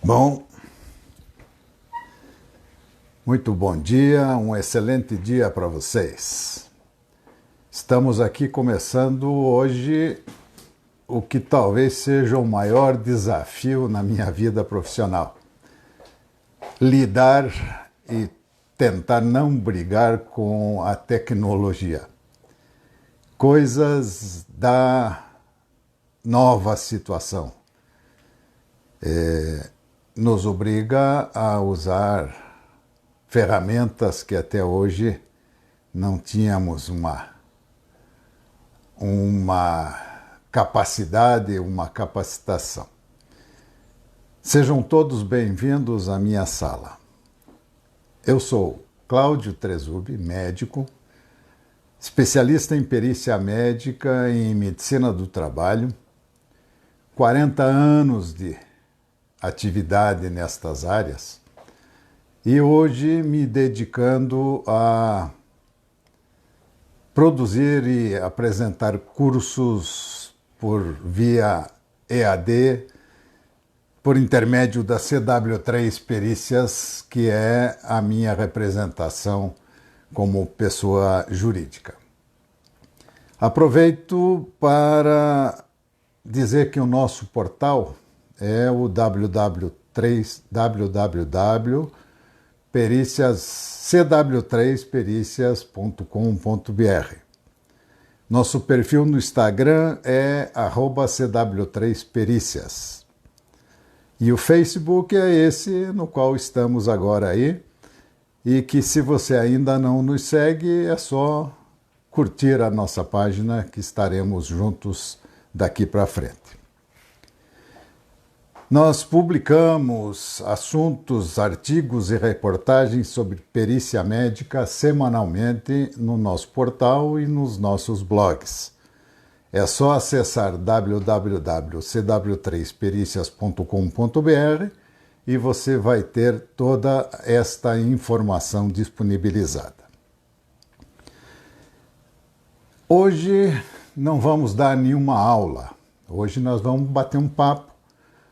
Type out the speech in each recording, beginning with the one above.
Bom, muito bom dia, um excelente dia para vocês. Estamos aqui começando hoje o que talvez seja o maior desafio na minha vida profissional. Lidar e tentar não brigar com a tecnologia. Coisas da nova situação. Nos obriga a usar ferramentas que até hoje não tínhamos uma capacidade, uma capacitação. Sejam todos bem-vindos à minha sala. Eu sou Cláudio Trezub, médico, especialista em perícia médica e em medicina do trabalho, 40 anos de atividade nestas áreas e hoje me dedicando a produzir e apresentar cursos por via EAD, por intermédio da CW3 Perícias, que é a minha representação como pessoa jurídica. Aproveito para dizer que o nosso portal é o www.cw3pericias.com.br. Nosso perfil no Instagram é @cw3pericias. E o Facebook é esse no qual estamos agora aí, e que se você ainda não nos segue, é só curtir a nossa página que estaremos juntos daqui para frente. Nós publicamos assuntos, artigos e reportagens sobre perícia médica semanalmente no nosso portal e nos nossos blogs. É só acessar www.cw3pericias.com.br e você vai ter toda esta informação disponibilizada. Hoje não vamos dar nenhuma aula. Hoje nós vamos bater um papo,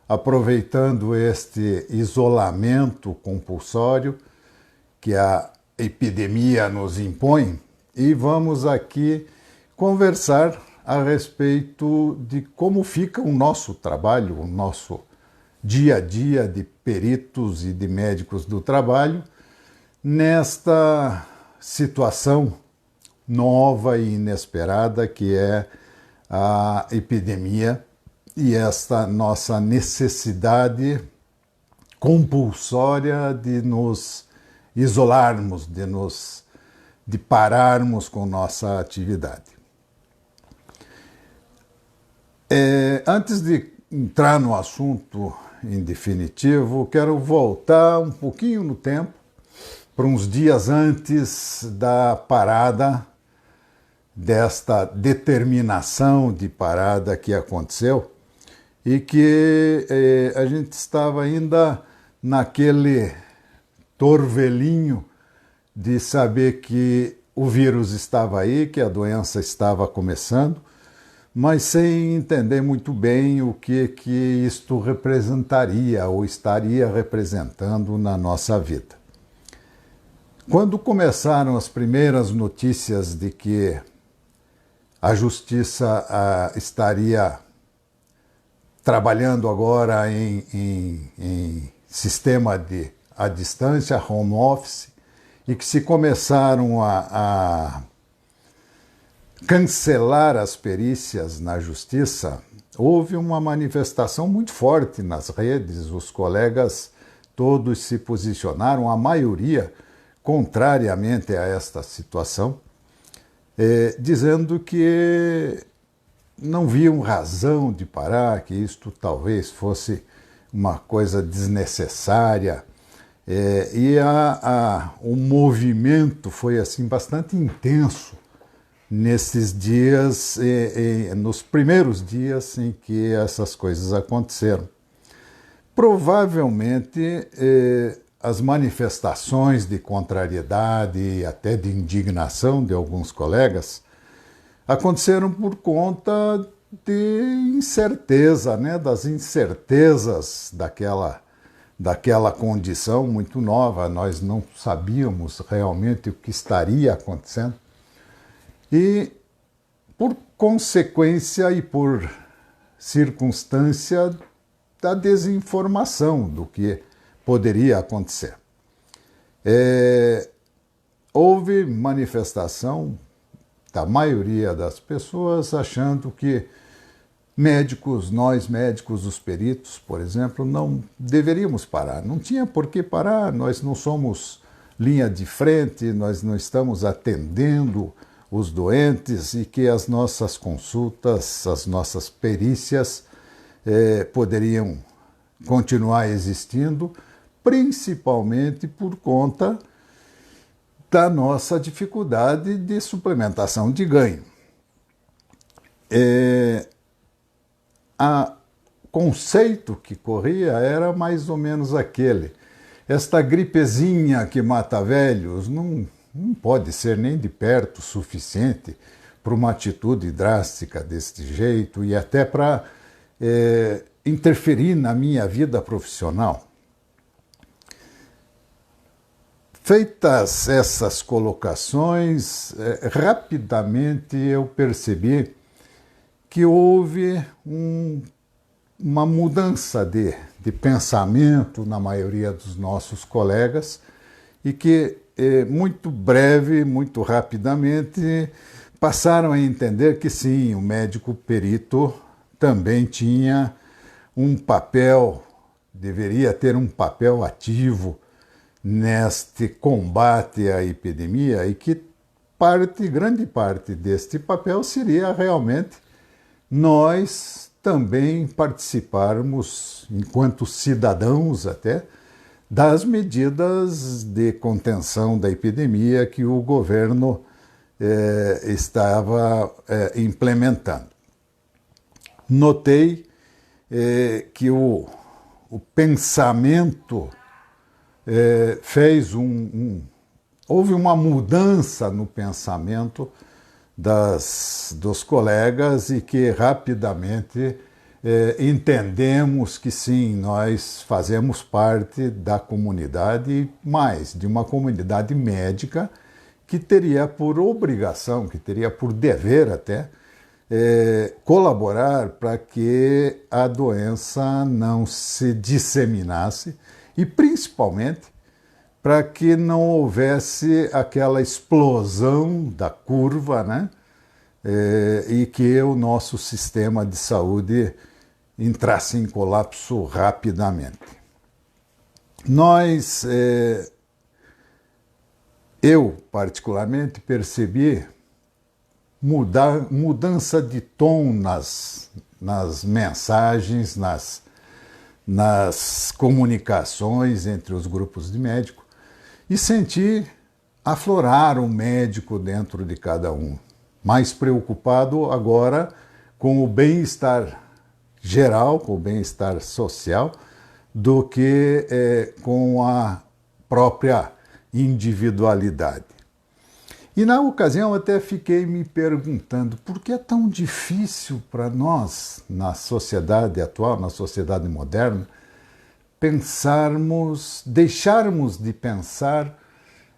aproveitando este isolamento compulsório que a epidemia nos impõe, e vamos aqui conversar a respeito de como fica o nosso trabalho, o nosso dia a dia de peritos e de médicos do trabalho, nesta situação nova e inesperada que é a epidemia e esta nossa necessidade compulsória de nos isolarmos, de pararmos com nossa atividade. Antes de entrar no assunto em definitivo, quero voltar um pouquinho no tempo, para uns dias antes da parada, desta determinação de parada que aconteceu, e que a gente estava ainda naquele torvelinho de saber que o vírus estava aí, que a doença estava começando, mas sem entender muito bem o que isto representaria ou estaria representando na nossa vida. Quando começaram as primeiras notícias de que a Justiça estaria trabalhando agora em sistema à distância, home office, e que se começaram a cancelar as perícias na Justiça, houve uma manifestação muito forte nas redes, os colegas todos se posicionaram, a maioria contrariamente a esta situação, dizendo que não viam razão de parar, que isto talvez fosse uma coisa desnecessária. O movimento foi assim bastante intenso nesses dias, nos primeiros dias em que essas coisas aconteceram. Provavelmente as manifestações de contrariedade e até de indignação de alguns colegas aconteceram por conta de incerteza, das incertezas daquela condição muito nova, nós não sabíamos realmente o que estaria acontecendo. E, por consequência e por circunstância da desinformação do que poderia acontecer. Houve manifestação da maioria das pessoas achando que médicos, nós médicos, os peritos, por exemplo, não deveríamos parar. Não tinha por que parar, nós não somos linha de frente, nós não estamos atendendo os doentes e que as nossas consultas, as nossas perícias poderiam continuar existindo, principalmente por conta da nossa dificuldade de suplementação de ganho. O conceito que corria era mais ou menos aquele: esta gripezinha que mata velhos não pode ser nem de perto suficiente para uma atitude drástica deste jeito e até para interferir na minha vida profissional. Feitas essas colocações, rapidamente eu percebi que houve uma mudança de pensamento na maioria dos nossos colegas e que muito breve, muito rapidamente, passaram a entender que sim, o médico perito também tinha um papel, deveria ter um papel ativo neste combate à epidemia e que grande parte deste papel seria realmente nós também participarmos, enquanto cidadãos até, das medidas de contenção da epidemia que o governo estava implementando. Notei que o pensamento houve uma mudança no pensamento dos colegas e que rapidamente entendemos que sim, nós fazemos parte da comunidade, mais de uma comunidade médica que teria por obrigação, que teria por dever até, colaborar para que a doença não se disseminasse e principalmente para que não houvesse aquela explosão da curva, né? E que o nosso sistema de saúde entrasse em colapso rapidamente. Eu particularmente percebi mudança de tom nas mensagens, nas comunicações entre os grupos de médicos e senti aflorar um médico dentro de cada um, mais preocupado agora com o bem-estar geral, com o bem-estar social, do que com a própria individualidade. E na ocasião até fiquei me perguntando por que é tão difícil para nós, na sociedade atual, na sociedade moderna, deixarmos de pensar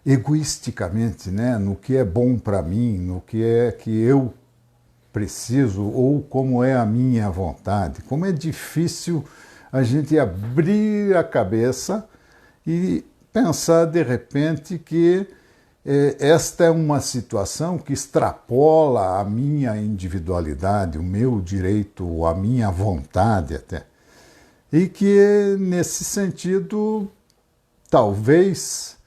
egoisticamente, né, no que é bom para mim, no que é que eu preciso ou como é a minha vontade. Como é difícil a gente abrir a cabeça e pensar de repente que esta é uma situação que extrapola a minha individualidade, o meu direito, a minha vontade até. E que, nesse sentido, talvez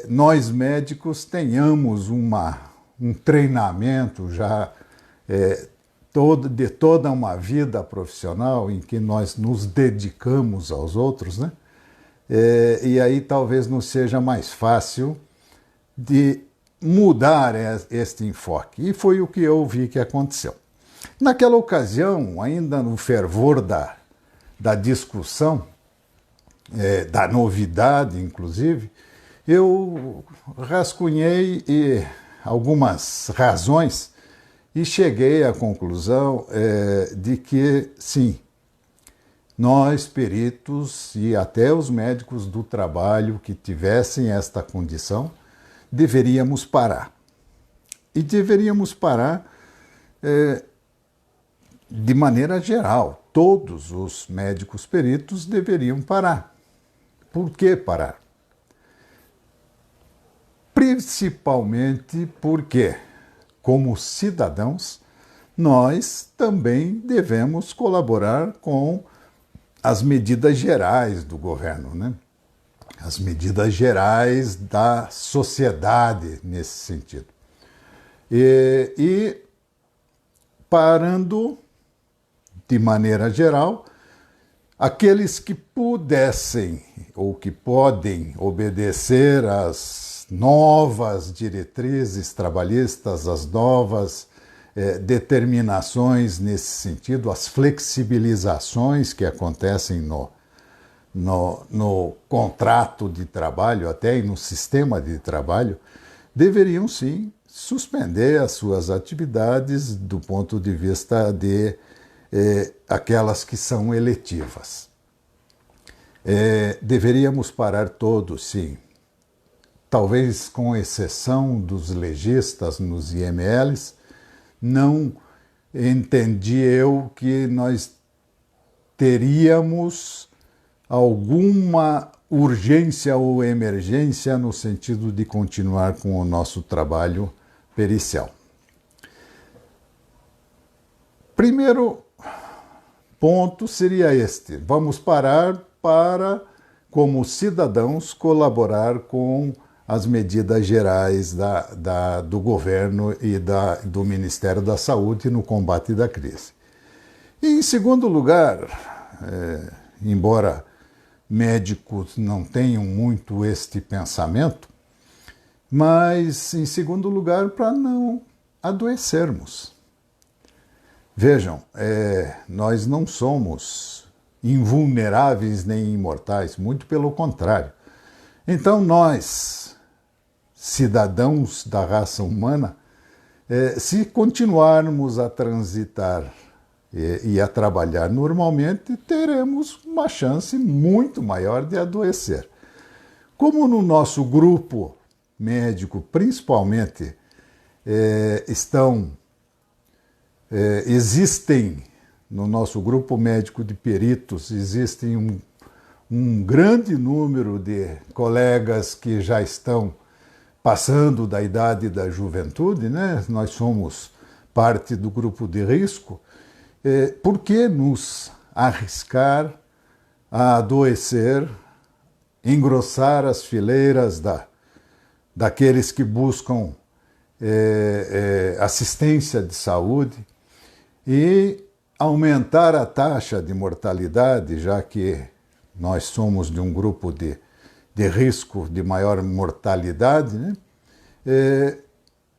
nós médicos tenhamos um treinamento já de toda uma vida profissional em que nós nos dedicamos aos outros, né? E aí talvez não seja mais fácil de mudar este enfoque. E foi o que eu vi que aconteceu. Naquela ocasião, ainda no fervor da discussão, da novidade, inclusive, eu rascunhei algumas razões e cheguei à conclusão de que, sim, nós, peritos e até os médicos do trabalho que tivessem esta condição, deveríamos parar. E deveríamos parar de maneira geral. Todos os médicos peritos deveriam parar. Por que parar? Principalmente porque, como cidadãos, nós também devemos colaborar com as medidas gerais do governo, né? As medidas gerais da sociedade nesse sentido. E parando de maneira geral, aqueles que pudessem ou que podem obedecer às novas diretrizes trabalhistas, às novas determinações nesse sentido, as flexibilizações que acontecem no contrato de trabalho, até e no sistema de trabalho, deveriam sim suspender as suas atividades do ponto de vista de aquelas que são eletivas. Deveríamos parar todos, sim. Talvez com exceção dos legistas nos IMLs, não entendi eu que nós teríamos alguma urgência ou emergência no sentido de continuar com o nosso trabalho pericial. Primeiro ponto seria este: vamos parar para, como cidadãos, colaborar com as medidas gerais do governo e do Ministério da Saúde no combate da crise. E, em segundo lugar, embora médicos não tenham muito este pensamento, mas, em segundo lugar, para não adoecermos. Vejam, nós não somos invulneráveis nem imortais, muito pelo contrário. Então, nós, cidadãos da raça humana, se continuarmos a transitar e a trabalhar normalmente, teremos uma chance muito maior de adoecer. Como no nosso grupo médico, principalmente, existem, no nosso grupo médico de peritos, existem um grande número de colegas que já estão passando da idade da juventude, né? Nós somos parte do grupo de risco. Por que nos arriscar a adoecer, engrossar as fileiras daqueles que buscam assistência de saúde e aumentar a taxa de mortalidade, já que nós somos de um grupo de risco de maior mortalidade, né?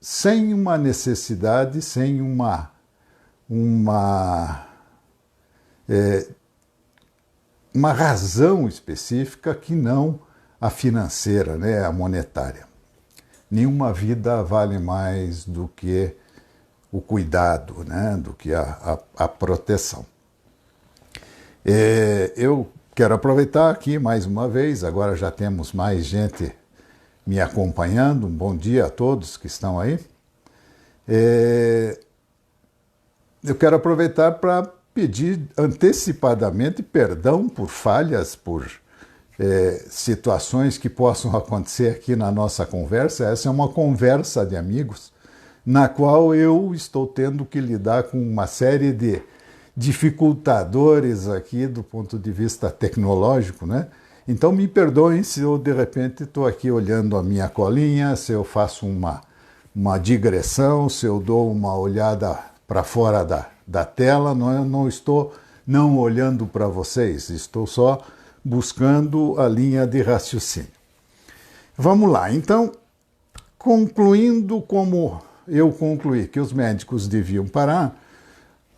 Sem uma necessidade, sem uma razão específica que não a financeira, né? A monetária. Nenhuma vida vale mais do que o cuidado, né? Do que a proteção. Eu quero aproveitar aqui mais uma vez, agora já temos mais gente me acompanhando. Um bom dia a todos que estão aí. Eu quero aproveitar para pedir antecipadamente perdão por falhas, por situações que possam acontecer aqui na nossa conversa. Essa é uma conversa de amigos, na qual eu estou tendo que lidar com uma série de dificultadores aqui do ponto de vista tecnológico, né? Então me perdoem se eu de repente estou aqui olhando a minha colinha, se eu faço uma digressão, se eu dou uma olhada para fora da tela. Não estou não olhando para vocês, estou só buscando a linha de raciocínio. Vamos lá, então, concluindo como eu concluí que os médicos deviam parar,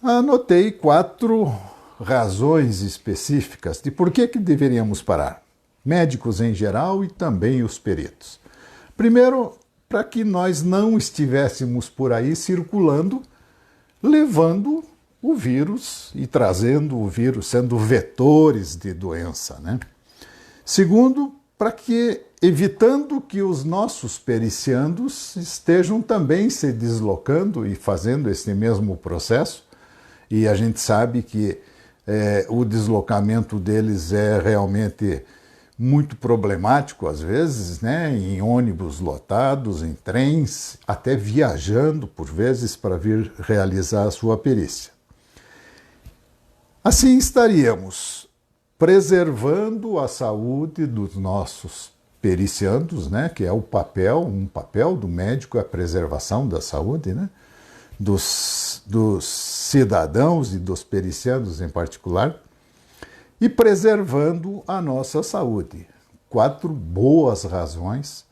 anotei 4 razões específicas de por que deveríamos parar. Médicos em geral e também os peritos. Primeiro, para que nós não estivéssemos por aí circulando, levando o vírus e trazendo o vírus, sendo vetores de doença, né? Segundo, para que evitando que os nossos periciandos estejam também se deslocando e fazendo esse mesmo processo, e a gente sabe que o deslocamento deles é realmente muito problemático às vezes, né? Em ônibus lotados, em trens, até viajando por vezes para vir realizar a sua perícia. Assim estaríamos preservando a saúde dos nossos periciandos, né? Que é um papel do médico é a preservação da saúde, né? Dos cidadãos e dos periciandos em particular, e preservando a nossa saúde. 4 boas razões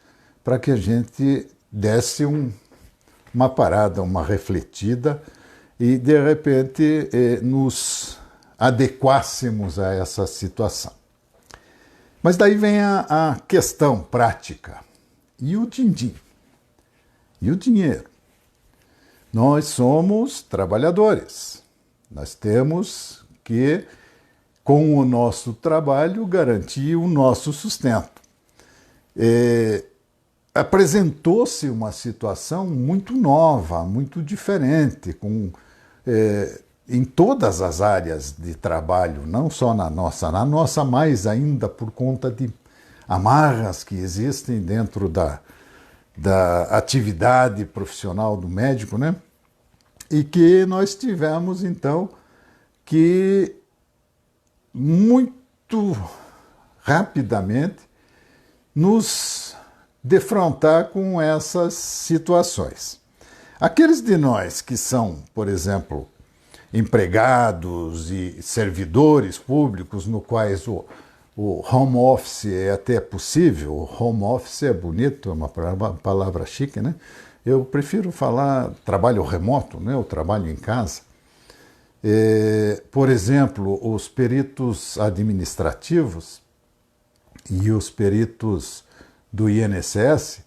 para que a gente desse uma parada, uma refletida e, de repente, nos adequássemos a essa situação. Mas daí vem a questão prática. E o din-din? E o dinheiro? Nós somos trabalhadores. Nós temos que, com o nosso trabalho, garantir o nosso sustento. Apresentou-se uma situação muito nova, muito diferente, em todas as áreas de trabalho, não só na nossa mais ainda por conta de amarras que existem dentro da atividade profissional do médico, né? E que nós tivemos, então, que muito rapidamente nos defrontar com essas situações. Aqueles de nós que são, por exemplo, empregados e servidores públicos, no quais o home office é até possível, o home office é bonito, é uma palavra chique, né? Eu prefiro falar trabalho remoto, né? O trabalho em casa. Por exemplo, os peritos administrativos e os peritos do INSS,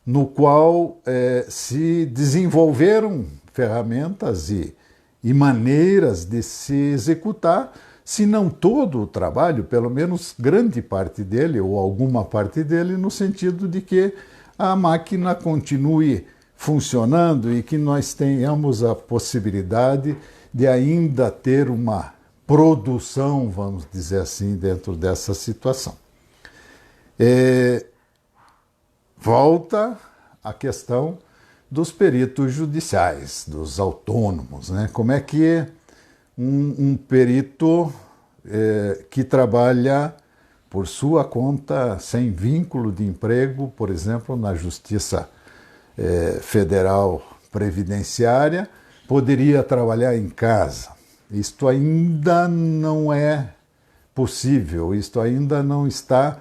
no qual se desenvolveram ferramentas e maneiras de se executar, se não todo o trabalho, pelo menos grande parte dele ou alguma parte dele, no sentido de que a máquina continue funcionando e que nós tenhamos a possibilidade de ainda ter uma produção, vamos dizer assim, dentro dessa situação. Volta a questão dos peritos judiciais, dos autônomos, né? Como é que um perito que trabalha por sua conta, sem vínculo de emprego, por exemplo, na Justiça Federal Previdenciária, poderia trabalhar em casa. Isto ainda não é possível, isto ainda não está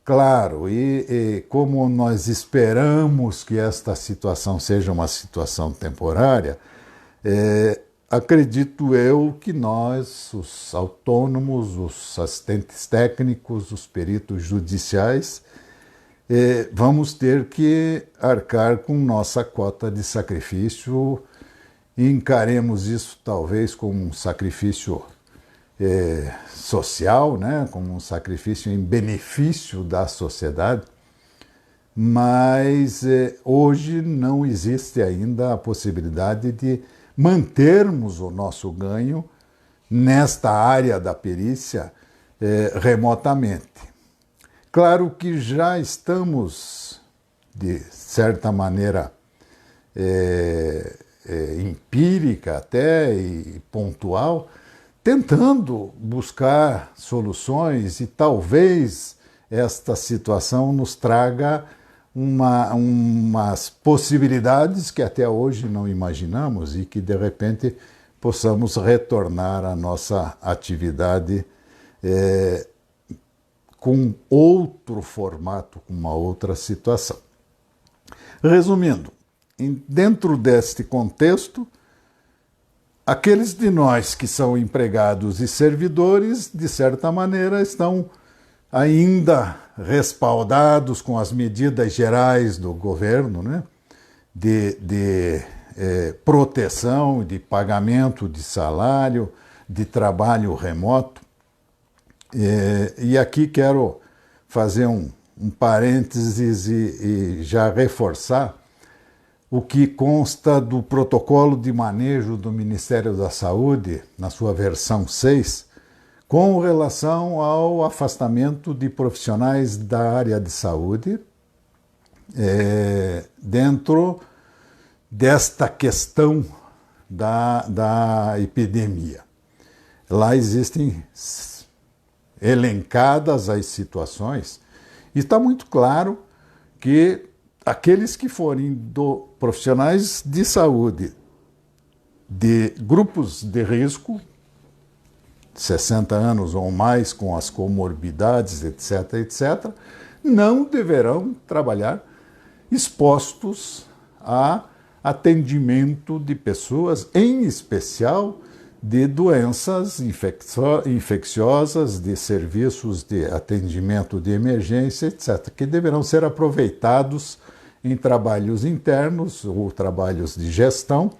claro. E como nós esperamos que esta situação seja uma situação temporária, acredito eu que nós, os autônomos, os assistentes técnicos, os peritos judiciais, vamos ter que arcar com nossa cota de sacrifício e encaremos isso talvez como um sacrifício social, né? Como um sacrifício em benefício da sociedade, mas hoje não existe ainda a possibilidade de mantermos o nosso ganho nesta área da perícia remotamente. Claro que já estamos, de certa maneira, empírica até e pontual, tentando buscar soluções e talvez esta situação nos traga umas possibilidades que até hoje não imaginamos e que de repente possamos retornar à nossa atividade com outro formato, com uma outra situação. Resumindo, dentro deste contexto, aqueles de nós que são empregados e servidores, de certa maneira, estão ainda respaldados com as medidas gerais do governo, né? de proteção, de pagamento de salário, de trabalho remoto. E aqui quero fazer um parênteses e já reforçar o que consta do protocolo de manejo do Ministério da Saúde, na sua versão 6, com relação ao afastamento de profissionais da área de saúde dentro desta questão da epidemia. Lá existem elencadas as situações e está muito claro que aqueles que forem profissionais de saúde de grupos de risco, 60 anos ou mais, com as comorbidades, etc., etc., não deverão trabalhar expostos a atendimento de pessoas, em especial de doenças infecciosas, de serviços de atendimento de emergência, etc., que deverão ser aproveitados em trabalhos internos ou trabalhos de gestão,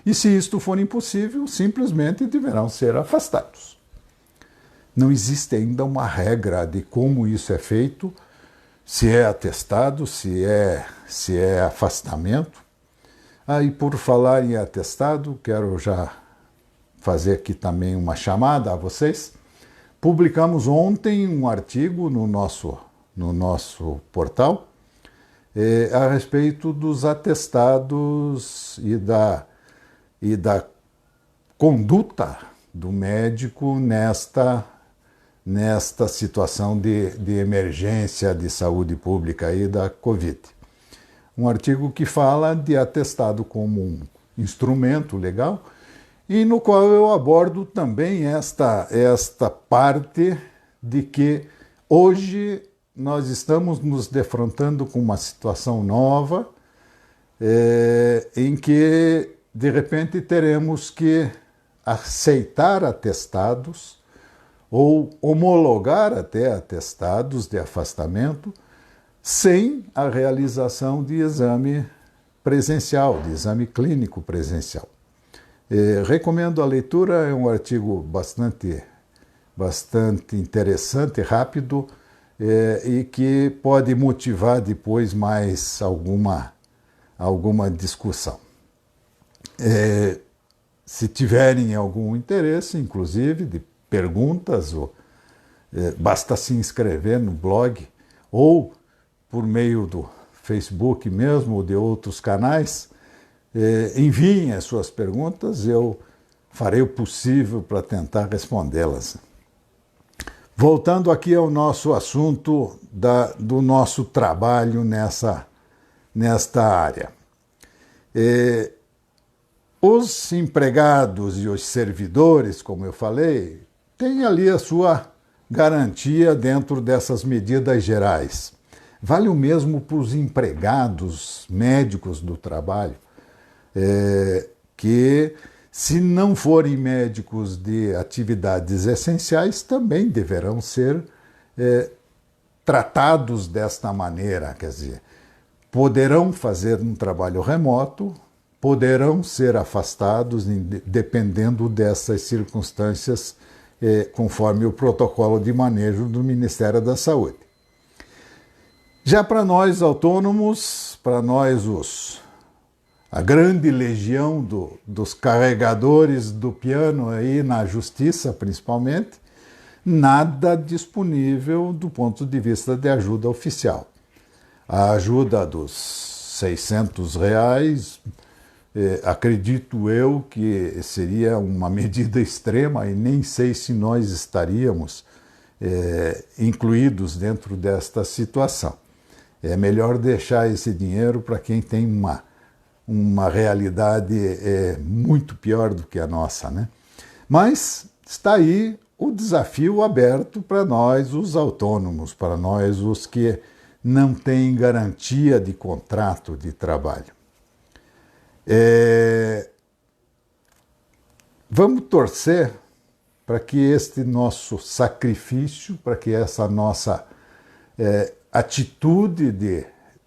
e se isto for impossível, simplesmente deverão ser afastados. Não existe ainda uma regra de como isso é feito, se é atestado, se é afastamento. E por falar em atestado, quero já fazer aqui também uma chamada a vocês. Publicamos ontem um artigo no nosso portal a respeito dos atestados e da conduta do médico nesta situação de emergência de saúde pública aí da Covid. Um artigo que fala de atestado como um instrumento legal e no qual eu abordo também esta parte de que hoje nós estamos nos defrontando com uma situação nova em que, de repente, teremos que aceitar atestados ou homologar até atestados de afastamento sem a realização de exame presencial, de exame clínico presencial. Recomendo a leitura, é um artigo bastante interessante, rápido, e que pode motivar depois mais alguma discussão. Se tiverem algum interesse, inclusive, de perguntas, basta se inscrever no blog ou por meio do Facebook mesmo ou de outros canais. Enviem as suas perguntas, eu farei o possível para tentar respondê-las. Voltando aqui ao nosso assunto do nosso trabalho nesta área. Os empregados e os servidores, como eu falei, têm ali a sua garantia dentro dessas medidas gerais. Vale o mesmo para os empregados médicos do trabalho, que, se não forem médicos de atividades essenciais, também deverão ser tratados desta maneira, quer dizer, poderão fazer um trabalho remoto, poderão ser afastados dependendo dessas circunstâncias, conforme o protocolo de manejo do Ministério da Saúde. Já para nós autônomos, para nós a grande legião dos carregadores do piano aí na justiça, principalmente, nada disponível do ponto de vista de ajuda oficial. A ajuda dos R$600, acredito eu que seria uma medida extrema e nem sei se nós estaríamos incluídos dentro desta situação. É melhor deixar esse dinheiro para quem tem uma realidade muito pior do que a nossa, né? Mas está aí o desafio aberto para nós, os autônomos, para nós, os que não têm garantia de contrato de trabalho. Vamos torcer para que este nosso sacrifício, para que essa nossa atitude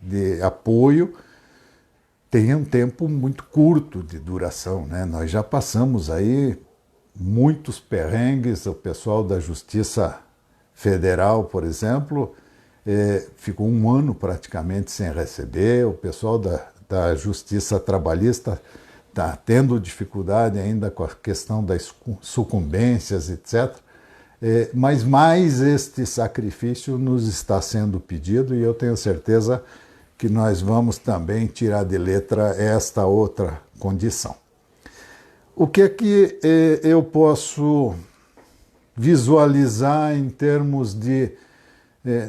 de apoio tem um tempo muito curto de duração, né? Nós já passamos aí muitos perrengues, o pessoal da Justiça Federal, por exemplo, ficou um ano praticamente sem receber, o pessoal da Justiça Trabalhista está tendo dificuldade ainda com a questão das sucumbências, etc. Mas mais este sacrifício nos está sendo pedido e eu tenho certeza que nós vamos também tirar de letra esta outra condição. O que é que eu posso visualizar em termos de,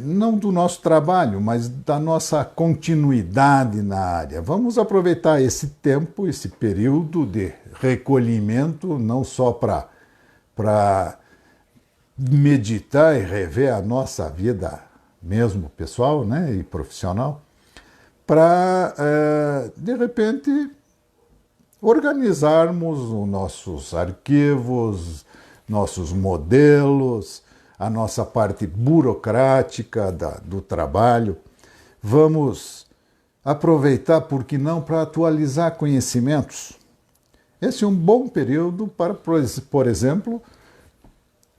não do nosso trabalho, mas da nossa continuidade na área? Vamos aproveitar esse tempo, esse período de recolhimento, não só para meditar e rever a nossa vida mesmo pessoal, né, e profissional, para, de repente, organizarmos os nossos arquivos, nossos modelos, a nossa parte burocrática do trabalho. Vamos aproveitar, por que não, para atualizar conhecimentos. Esse é um bom período para, por exemplo,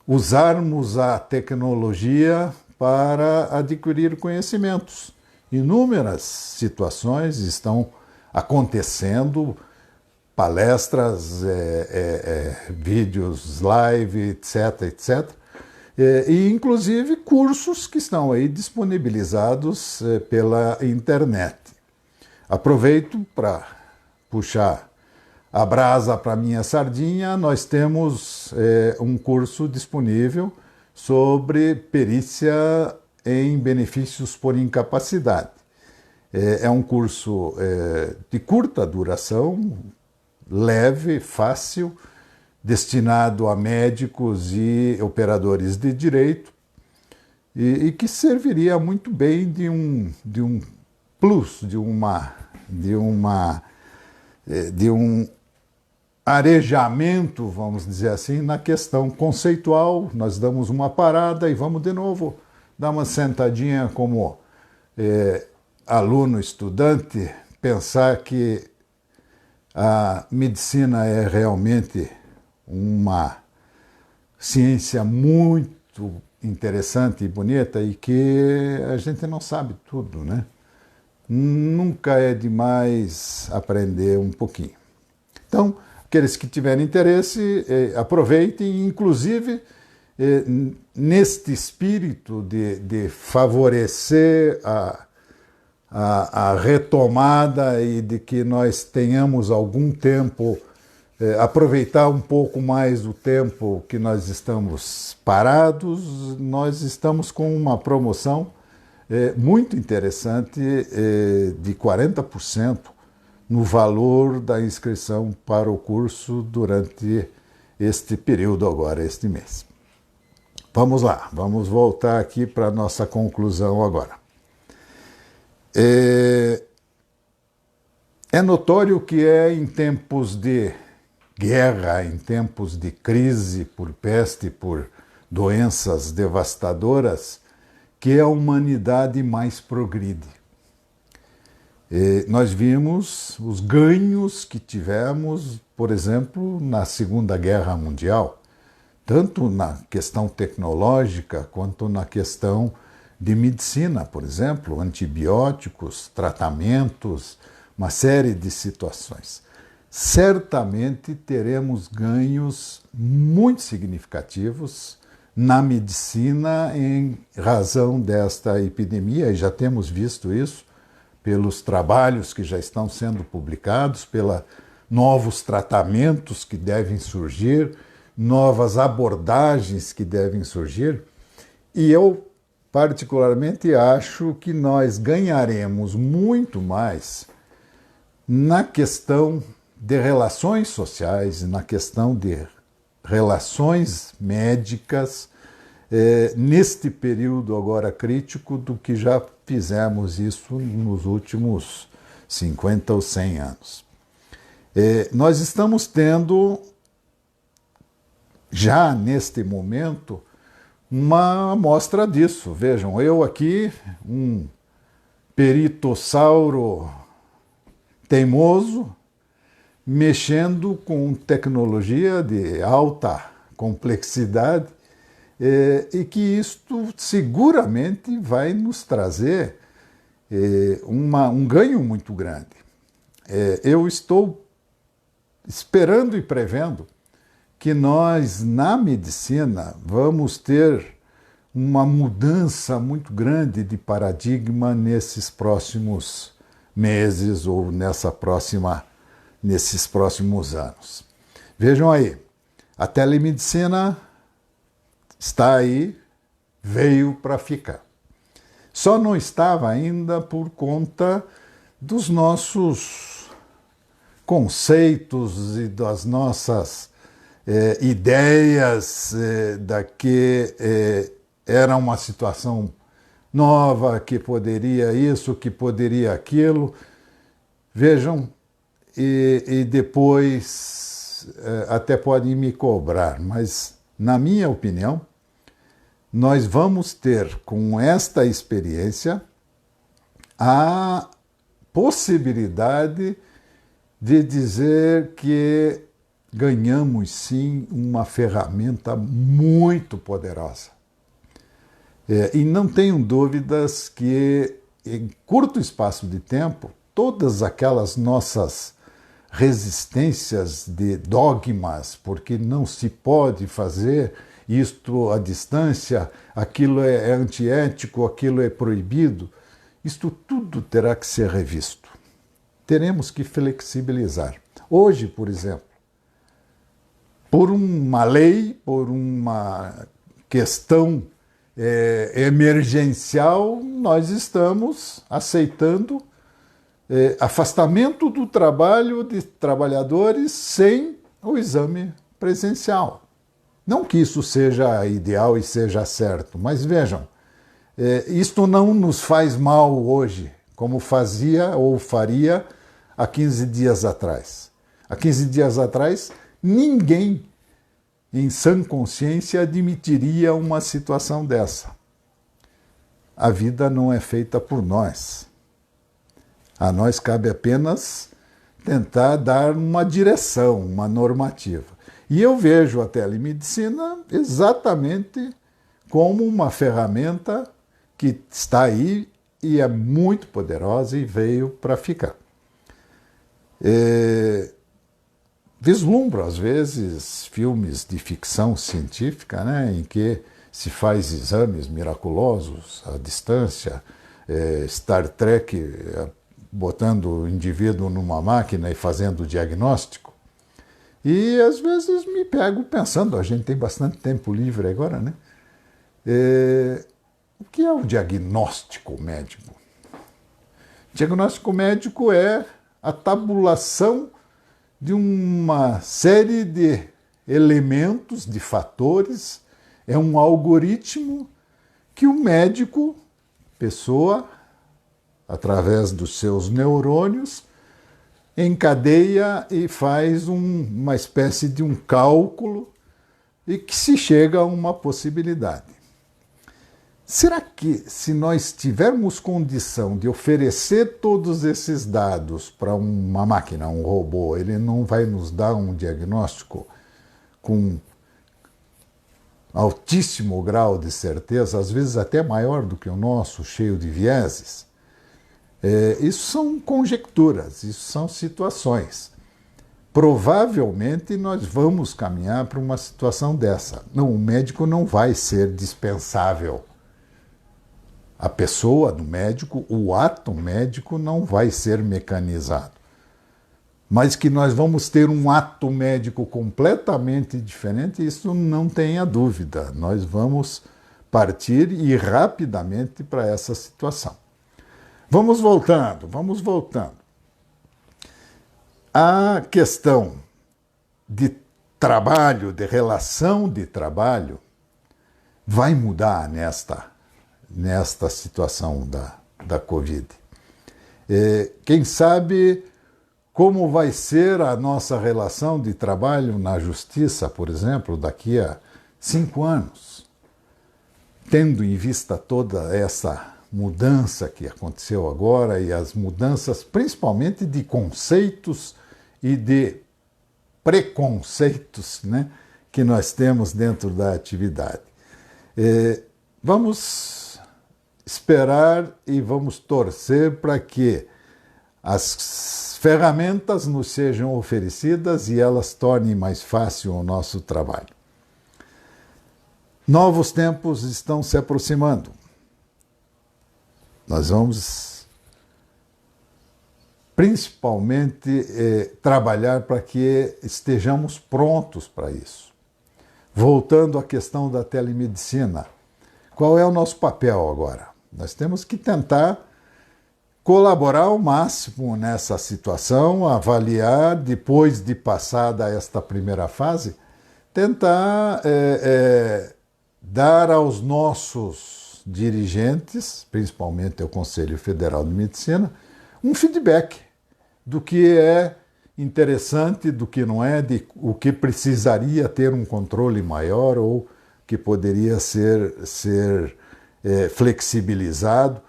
usarmos a tecnologia para adquirir conhecimentos. Inúmeras situações estão acontecendo, palestras, vídeos live, etc, etc. E inclusive cursos que estão aí disponibilizados pela internet. Aproveito para puxar a brasa para minha sardinha. Nós temos um curso disponível sobre perícia em benefícios por incapacidade. É um curso de curta duração, leve, fácil, destinado a médicos e operadores de direito e que serviria muito bem de um plus, de um arejamento, vamos dizer assim, na questão conceitual. Nós damos uma parada e vamos de novo dar uma sentadinha como aluno, estudante, pensar que a medicina é realmente uma ciência muito interessante e bonita e que a gente não sabe tudo, né? Nunca é demais aprender um pouquinho. Então, aqueles que tiverem interesse, aproveitem, inclusive neste espírito de favorecer a retomada e de que nós tenhamos algum tempo, aproveitar um pouco mais do tempo que nós estamos parados. Nós estamos com uma promoção muito interessante de 40% no valor da inscrição para o curso durante este período agora, este mês. Vamos lá, vamos voltar aqui para a nossa conclusão agora. É notório que em tempos de guerra, em tempos de crise por peste, por doenças devastadoras, que a humanidade mais progride. Nós vimos os ganhos que tivemos, por exemplo, na Segunda Guerra Mundial, tanto na questão tecnológica quanto na questão de medicina, por exemplo, antibióticos, tratamentos, uma série de situações. Certamente teremos ganhos muito significativos na medicina em razão desta epidemia, e já temos visto isso pelos trabalhos que já estão sendo publicados, pelos novos tratamentos que devem surgir, novas abordagens que devem surgir. E eu, particularmente, acho que nós ganharemos muito mais na questão de relações sociais, na questão de relações médicas, neste período agora crítico, do que já fizemos isso nos últimos 50 ou 100 anos. Nós estamos tendo, já neste momento, uma amostra disso. Vejam, eu aqui, um peritossauro teimoso, mexendo com tecnologia de alta complexidade, e que isto seguramente vai nos trazer um ganho muito grande. Eu estou esperando e prevendo que nós, na medicina, vamos ter uma mudança muito grande de paradigma nesses próximos meses ou nesses próximos anos. Vejam aí, a telemedicina está aí, veio para ficar. Só não estava ainda por conta dos nossos conceitos e das nossas ideias da que era uma situação nova, que poderia isso, que poderia aquilo. Vejam, e depois até podem me cobrar, mas, na minha opinião, nós vamos ter, com esta experiência, a possibilidade de dizer que ganhamos, sim, uma ferramenta muito poderosa. E não tenham dúvidas que, em curto espaço de tempo, todas aquelas nossas resistências de dogmas, porque não se pode fazer isto à distância, aquilo é antiético, aquilo é proibido, isto tudo terá que ser revisto. Teremos que flexibilizar. Hoje, por exemplo, por uma lei, por uma questão emergencial, nós estamos aceitando afastamento do trabalho de trabalhadores sem o exame presencial. Não que isso seja ideal e seja certo, mas vejam, isto não nos faz mal hoje, como fazia ou faria há 15 dias atrás. Há 15 dias atrás, ninguém em sã consciência admitiria uma situação dessa. A vida não é feita por nós. A nós cabe apenas tentar dar uma direção, uma normativa. E eu vejo a telemedicina exatamente como uma ferramenta que está aí e é muito poderosa e veio para ficar. Vislumbro, às vezes, filmes de ficção científica, né, em que se faz exames miraculosos à distância, Star Trek botando o indivíduo numa máquina e fazendo o diagnóstico. E, às vezes, me pego pensando, a gente tem bastante tempo livre agora, né? O que é o diagnóstico médico? O diagnóstico médico é a tabulação de uma série de elementos, de fatores, é um algoritmo que o médico, pessoa, através dos seus neurônios, encadeia e faz uma espécie de um cálculo e que se chega a uma possibilidade. Será que, se nós tivermos condição de oferecer todos esses dados para uma máquina, um robô, ele não vai nos dar um diagnóstico com altíssimo grau de certeza, às vezes até maior do que o nosso, cheio de vieses? Isso são conjecturas, isso são situações. Provavelmente nós vamos caminhar para uma situação dessa. Não, o médico não vai ser dispensável. A pessoa do médico, o ato médico não vai ser mecanizado. Mas que nós vamos ter um ato médico completamente diferente, isso não tenha dúvida. Nós vamos partir e rapidamente para essa situação. Vamos voltando. A questão de trabalho, de relação de trabalho, vai mudar nesta situação da Covid. Quem sabe como vai ser a nossa relação de trabalho na justiça, por exemplo, daqui a 5 anos, tendo em vista toda essa mudança que aconteceu agora e as mudanças principalmente de conceitos e de preconceitos, né, que nós temos dentro da atividade. Vamos esperar e vamos torcer para que as ferramentas nos sejam oferecidas e elas tornem mais fácil o nosso trabalho. Novos tempos estão se aproximando. Nós vamos principalmente trabalhar para que estejamos prontos para isso. Voltando à questão da telemedicina, qual é o nosso papel agora? Nós temos que tentar colaborar ao máximo nessa situação, avaliar, depois de passada esta primeira fase, tentar dar aos nossos dirigentes, principalmente ao Conselho Federal de Medicina, um feedback do que é interessante, do que não é, de o que precisaria ter um controle maior ou que poderia ser flexibilizado,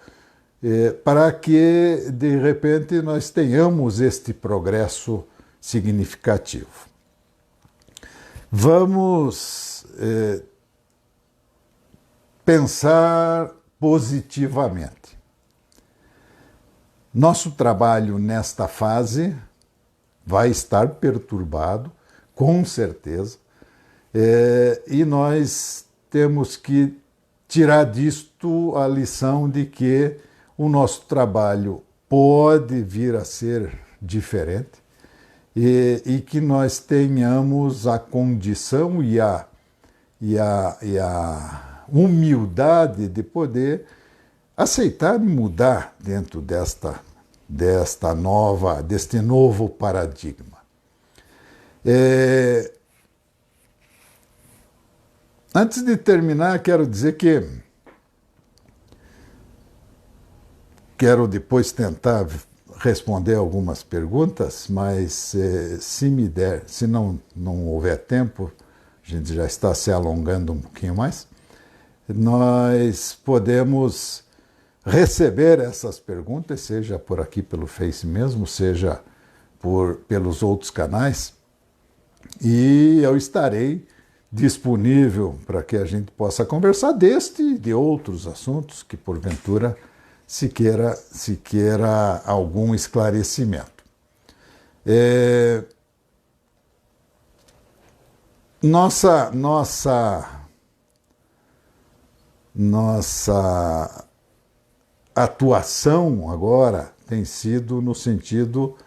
para que, de repente, nós tenhamos este progresso significativo. Vamos pensar positivamente. Nosso trabalho nesta fase vai estar perturbado, com certeza, e nós temos que tirar disto a lição de que o nosso trabalho pode vir a ser diferente e que nós tenhamos a condição e a humildade de poder aceitar e mudar dentro deste novo paradigma. Antes de terminar, quero dizer que quero depois tentar responder algumas perguntas, mas se não houver tempo, a gente já está se alongando um pouquinho mais, nós podemos receber essas perguntas, seja por aqui pelo Face mesmo, seja pelos outros canais, e eu estarei disponível para que a gente possa conversar deste e de outros assuntos que, porventura, se queira algum esclarecimento. Nossa atuação agora tem sido no sentido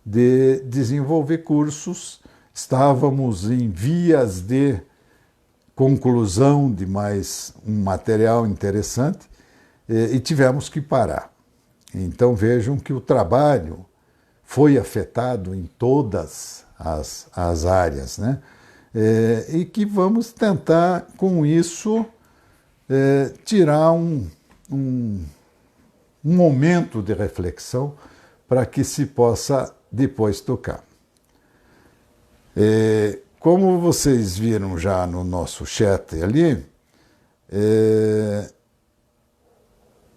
de desenvolver cursos. Estávamos em vias de conclusão de mais um material interessante e tivemos que parar. Então vejam que o trabalho foi afetado em todas as áreas, né? E que vamos tentar com isso tirar um momento de reflexão para que se possa depois tocar. Como vocês viram já no nosso chat ali,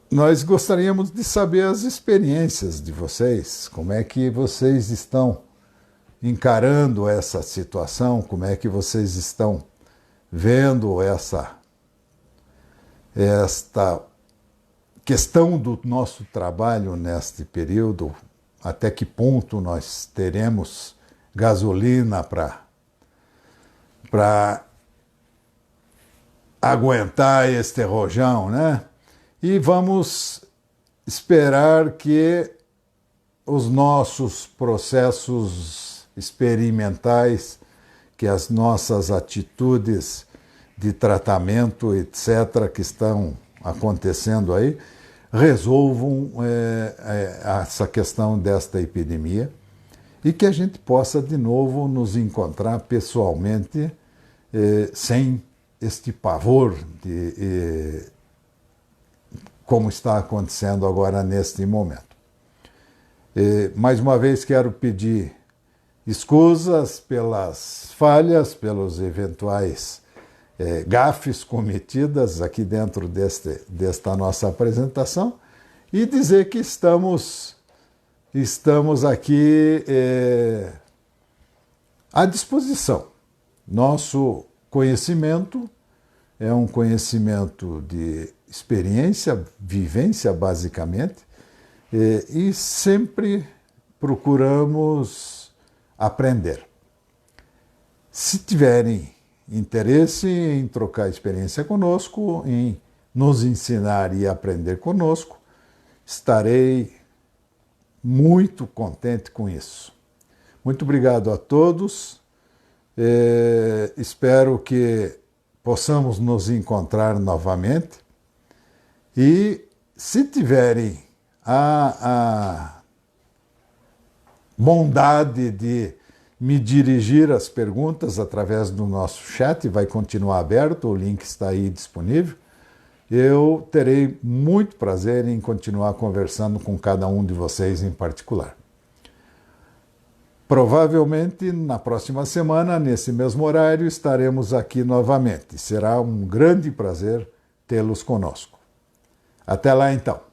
nós gostaríamos de saber as experiências de vocês, como é que vocês estão encarando essa situação, como é que vocês estão vendo esta questão do nosso trabalho neste período, até que ponto nós teremos gasolina para aguentar este rojão, né? E vamos esperar que os nossos processos experimentais, que as nossas atitudes de tratamento, etc., que estão acontecendo aí, resolvam essa questão desta epidemia e que a gente possa de novo nos encontrar pessoalmente sem este pavor como está acontecendo agora neste momento. Mais uma vez quero pedir escusas pelas falhas, pelos eventuais gafes cometidas aqui dentro desta nossa apresentação e dizer que estamos aqui à disposição. Nosso conhecimento é um conhecimento de experiência, vivência basicamente, e sempre procuramos aprender. Se tiverem interesse em trocar experiência conosco, em nos ensinar e aprender conosco, estarei muito contente com isso. Muito obrigado a todos. Espero que possamos nos encontrar novamente. E se tiverem a bondade de me dirigir as perguntas através do nosso chat, vai continuar aberto, o link está aí disponível. Eu terei muito prazer em continuar conversando com cada um de vocês em particular. Provavelmente na próxima semana, nesse mesmo horário, estaremos aqui novamente. Será um grande prazer tê-los conosco. Até lá então.